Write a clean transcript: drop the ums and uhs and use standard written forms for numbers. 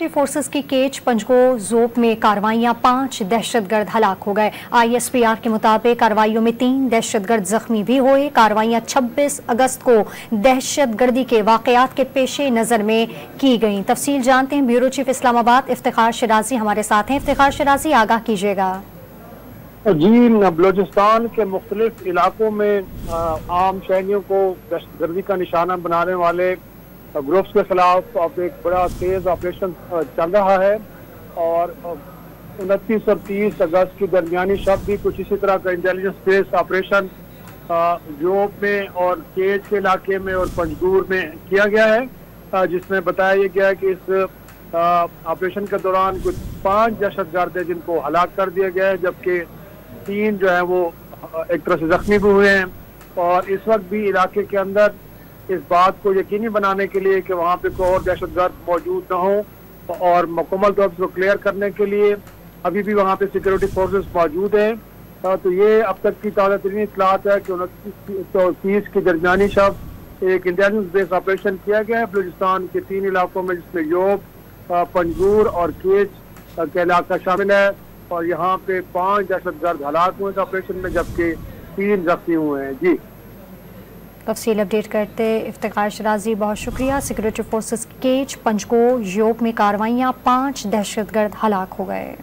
Forces की केच पंजगो जोप में कार्रवाइयां 5 दहशतगर्द हलाक हो गए। ISPR के मुताबिक कार्रवाइयों में 3 दहशतगर्द जख्मी भी हुए। कार्रवाइयां 26 अगस्त को दहशतगर्दी के वाकयात के पेश नज़र में की गईं। तफसील जानते हैं ब्यूरो चीफ इस्लामाबाद इफ्तिखार शिराजी हमारे साथ हैं। इफ्तिखार शिराजी, आगाह कीजिएगा। जी, बलूचिस्तान के मुख्तलिफ इलाकों में आम शहरियों को दहशतगर्दी का निशाना बनाने वाले ग्रुप्स के खिलाफ अब एक बड़ा तेज ऑपरेशन चल रहा है और 29 और 30 अगस्त की दरमियानी शब भी कुछ इसी तरह का इंटेलिजेंस बेस्ड ऑपरेशन जोब में और केज के इलाके में और पंजगूर में किया गया है, जिसमें बताया गया है कि इस ऑपरेशन के दौरान कुछ 5 दहशतगर्द है जिनको हलाक कर दिया गया है, जबकि 3 जो है वो एक तरह से जख्मी भी हुए हैं। और इस वक्त भी इलाके के अंदर इस बात को यकीनी बनाने के लिए कि वहाँ पे कोई और दहशतगर्द मौजूद न हो और मुकम्मल तौर पर क्लियर करने के लिए अभी भी वहाँ पे सिक्योरिटी फोर्सेस मौजूद हैं। तो ये अब तक की ताज़ा तरीन इत्तलात है कि 29 और 30 की दरमियानी शब एक इंटेलिजेंस बेस्ड ऑपरेशन किया गया है बलूचिस्तान के 3 इलाकों में, जिसमें योब, पंजगूर और केच का इलाका शामिल है। और यहाँ पे 5 दहशतगर्द हलाक हुए इस ऑपरेशन में, जबकि 3 जख्मी हुए हैं। जी, तफसील अपडेट करते इफ्तिखार शिराजी, बहुत शुक्रिया। सिक्योरिटी फोर्सेस केच पंजगो योब में कार्रवाइयां 5 दहशतगर्द हलाक हो गए।